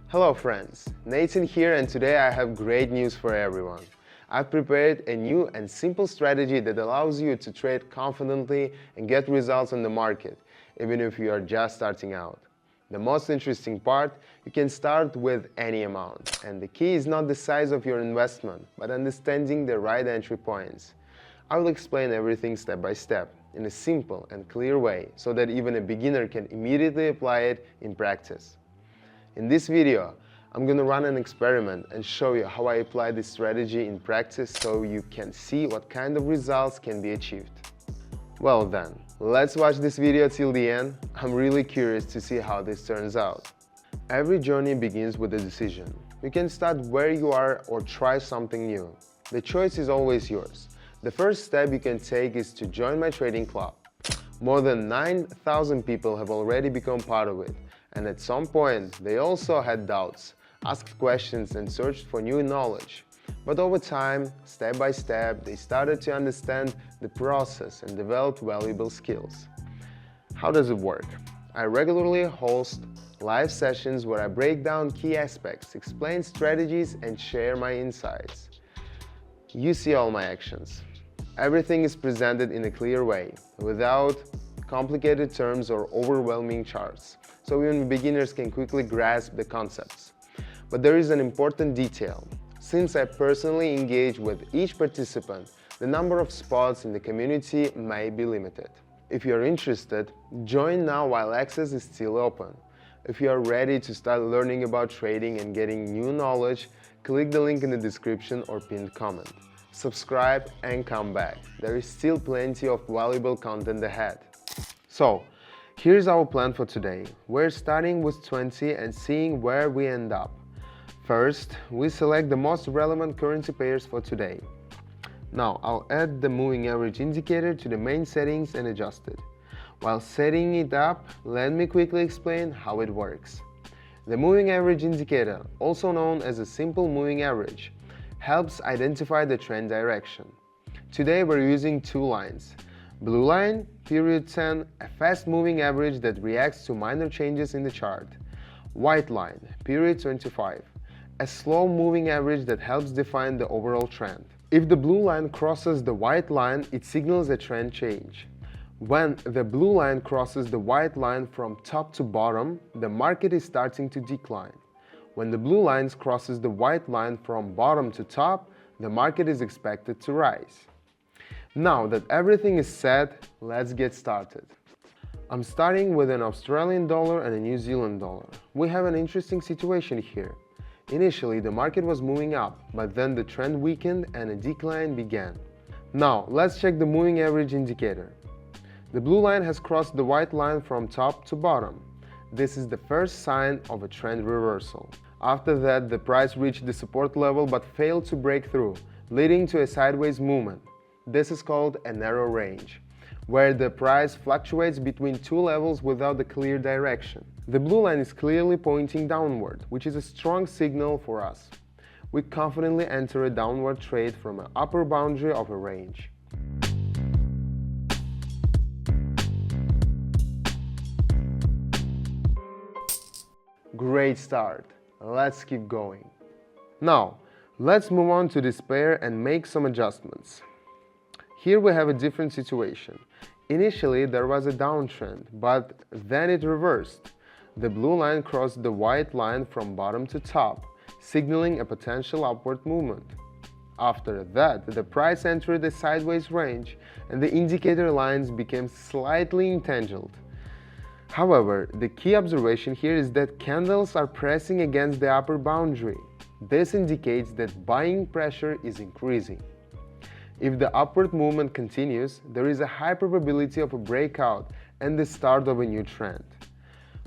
Hello friends, Nathan here, and today I have great news for everyone. I've prepared a new and simple strategy that allows you to trade confidently and get results on the market, even if you are just starting out. The most interesting part, you can start with any amount, and the key is not the size of your investment, but understanding the right entry points. I will explain everything step by step, in a simple and clear way, so that even a beginner can immediately apply it in practice. In this video, I'm going to run an experiment and show you how I apply this strategy in practice so you can see what kind of results can be achieved. Well then, let's watch this video till the end. I'm really curious to see how this turns out. Every journey begins with a decision. You can start where you are or try something new. The choice is always yours. The first step you can take is to join my trading club. More than 9,000 people have already become part of it. And at some point, they also had doubts, asked questions and searched for new knowledge. But over time, step by step, they started to understand the process and developed valuable skills. How does it work? I regularly host live sessions where I break down key aspects, explain strategies and share my insights. You see all my actions. Everything is presented in a clear way, without complicated terms or overwhelming charts, so even beginners can quickly grasp the concepts. But there is an important detail. Since I personally engage with each participant, the number of spots in the community may be limited. If you are interested, join now while access is still open. If you are ready to start learning about trading and getting new knowledge, click the link in the description or pinned comment. Subscribe and come back. There is still plenty of valuable content ahead. So, here's our plan for today. We're starting with 20 and seeing where we end up. First, we select the most relevant currency pairs for today. Now, I'll add the moving average indicator to the main settings and adjust it. While setting it up, let me quickly explain how it works. The moving average indicator, also known as a simple moving average, helps identify the trend direction. Today we're using two lines. Blue line, period 10, a fast moving average that reacts to minor changes in the chart. White line, period 25, a slow moving average that helps define the overall trend. If the blue line crosses the white line, it signals a trend change. When the blue line crosses the white line from top to bottom, the market is starting to decline. When the blue line crosses the white line from bottom to top, the market is expected to rise. Now that everything is set, let's get started. I'm starting with an Australian dollar and a New Zealand dollar. We have an interesting situation here. Initially, the market was moving up, but then the trend weakened and a decline began. Now, let's check the moving average indicator. The blue line has crossed the white line from top to bottom. This is the first sign of a trend reversal. After that, the price reached the support level but failed to break through, leading to a sideways movement. This is called a narrow range, where the price fluctuates between two levels without a clear direction. The blue line is clearly pointing downward, which is a strong signal for us. We confidently enter a downward trade from an upper boundary of a range. Great start. Let's keep going. Now, let's move on to this pair and make some adjustments. Here we have a different situation. Initially, there was a downtrend, but then it reversed. The blue line crossed the white line from bottom to top, signaling a potential upward movement. After that, the price entered a sideways range, and the indicator lines became slightly entangled. However, the key observation here is that candles are pressing against the upper boundary. This indicates that buying pressure is increasing. If the upward movement continues, there is a high probability of a breakout and the start of a new trend.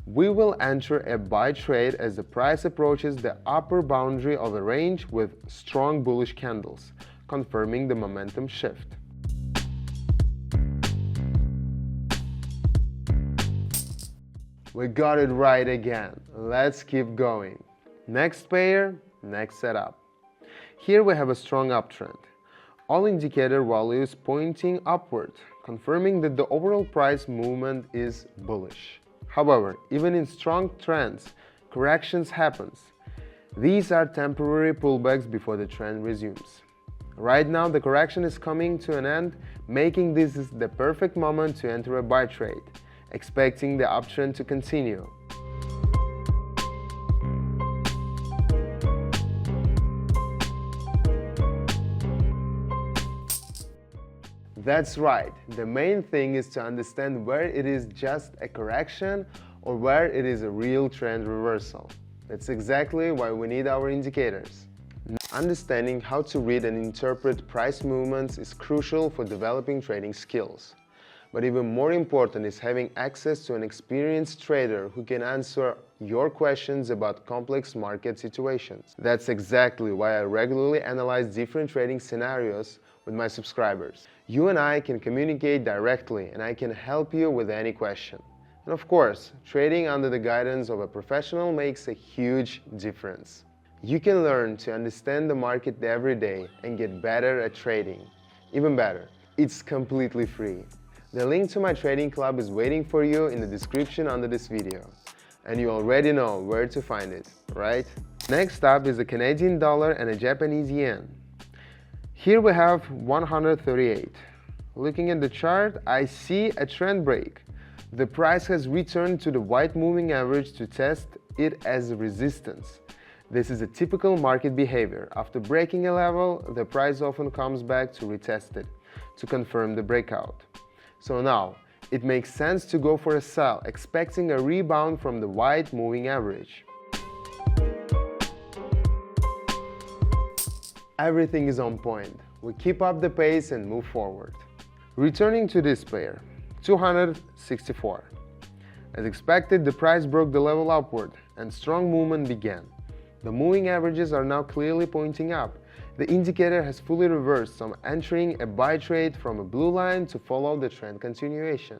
We will enter a buy trade as the price approaches the upper boundary of a range with strong bullish candles, confirming the momentum shift. We got it right again. Let's keep going. Next pair, next setup. Here we have a strong uptrend. All indicator values pointing upward, confirming that the overall price movement is bullish. However, even in strong trends, corrections happens. These are temporary pullbacks before the trend resumes. Right now the correction is coming to an end, making this the perfect moment to enter a buy trade, expecting the uptrend to continue. That's right, the main thing is to understand where it is just a correction or where it is a real trend reversal. That's exactly why we need our indicators. Understanding how to read and interpret price movements is crucial for developing trading skills. But even more important is having access to an experienced trader who can answer your questions about complex market situations. That's exactly why I regularly analyze different trading scenarios with my subscribers. You and I can communicate directly, and I can help you with any question. And of course, trading under the guidance of a professional makes a huge difference. You can learn to understand the market every day and get better at trading. Even better, it's completely free. The link to my trading club is waiting for you in the description under this video. And you already know where to find it, right? Next up is a Canadian dollar and a Japanese yen. Here we have 138. Looking at the chart, I see a trend break. The price has returned to the white moving average to test it as resistance. This is a typical market behavior. After breaking a level, the price often comes back to retest it, to confirm the breakout. So now, it makes sense to go for a sell, expecting a rebound from the white moving average. Everything is on point. We keep up the pace and move forward. Returning to this pair, 264. As expected, the price broke the level upward and strong movement began. The moving averages are now clearly pointing up. The indicator has fully reversed, so I'm entering a buy trade from a blue line to follow the trend continuation.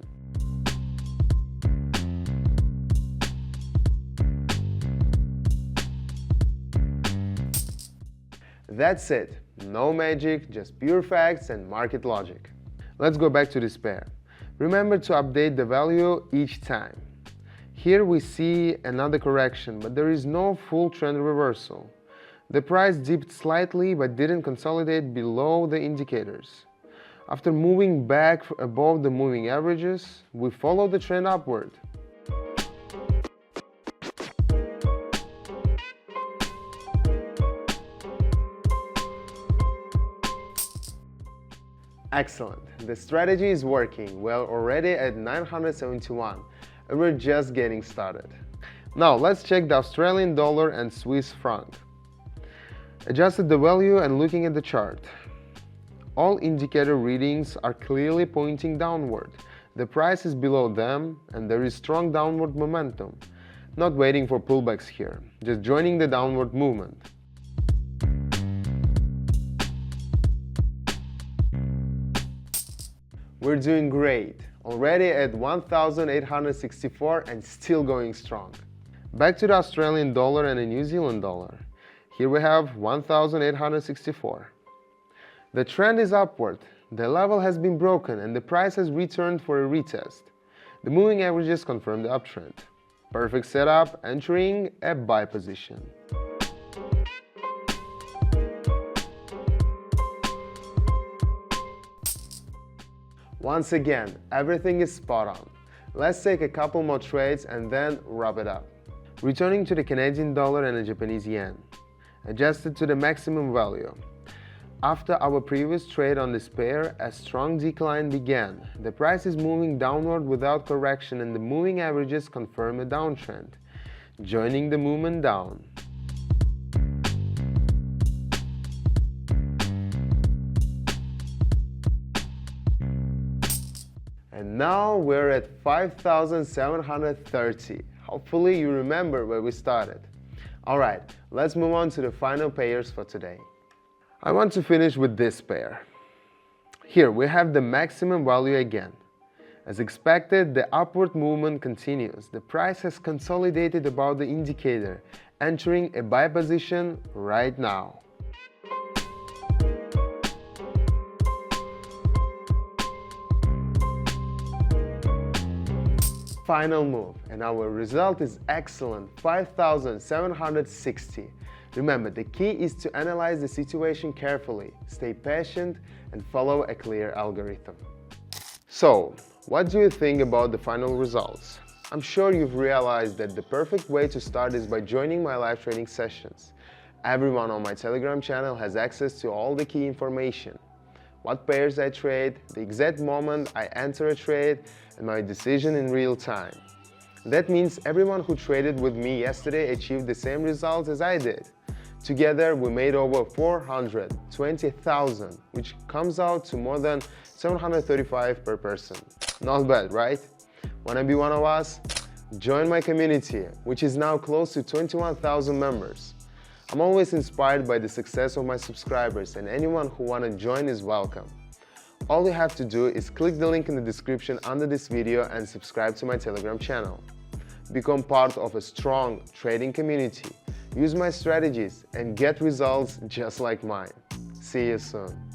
That's it. No magic, just pure facts and market logic. Let's go back to this pair. Remember to update the value each time. Here we see another correction, but there is no full trend reversal. The price dipped slightly but didn't consolidate below the indicators. After moving back above the moving averages, we follow the trend upward. Excellent, the strategy is working. We're already at 971 and we're just getting started. Now let's check the Australian dollar and Swiss franc. Adjusted the value and looking at the chart. All indicator readings are clearly pointing downward. The price is below them and there is strong downward momentum. Not waiting for pullbacks here, just joining the downward movement. We're doing great, already at 1,864 and still going strong. Back to the Australian dollar and the New Zealand dollar. Here we have 1,864. The trend is upward, the level has been broken and the price has returned for a retest. The moving averages confirm the uptrend. Perfect setup, entering a buy position. Once again, everything is spot on. Let's take a couple more trades and then wrap it up. Returning to the Canadian dollar and the Japanese yen. Adjusted to the maximum value. After our previous trade on this pair, a strong decline began. The price is moving downward without correction and the moving averages confirm a downtrend, joining the movement down. And now we're at 5,730. Hopefully you remember where we started. Alright, let's move on to the final pairs for today. I want to finish with this pair. Here we have the maximum value again. As expected, the upward movement continues. The price has consolidated above the indicator, entering a buy position right now. final move, and our result is excellent, 5,760. Remember, the key is to analyze the situation carefully, stay patient, and follow a clear algorithm. So, what do you think about the final results? I'm sure you've realized that the perfect way to start is by joining my live trading sessions. Everyone on my Telegram channel has access to all the key information. What pairs I trade, the exact moment I enter a trade, and my decision in real time. That means everyone who traded with me yesterday achieved the same results as I did. Together, we made over 420,000, which comes out to more than 735 per person. Not bad, right? Wanna be one of us? Join my community, which is now close to 21,000 members. I'm always inspired by the success of my subscribers, and anyone who wanna join is welcome. All you have to do is click the link in the description under this video and subscribe to my Telegram channel. Become part of a strong trading community. Use my strategies and get results just like mine. See you soon.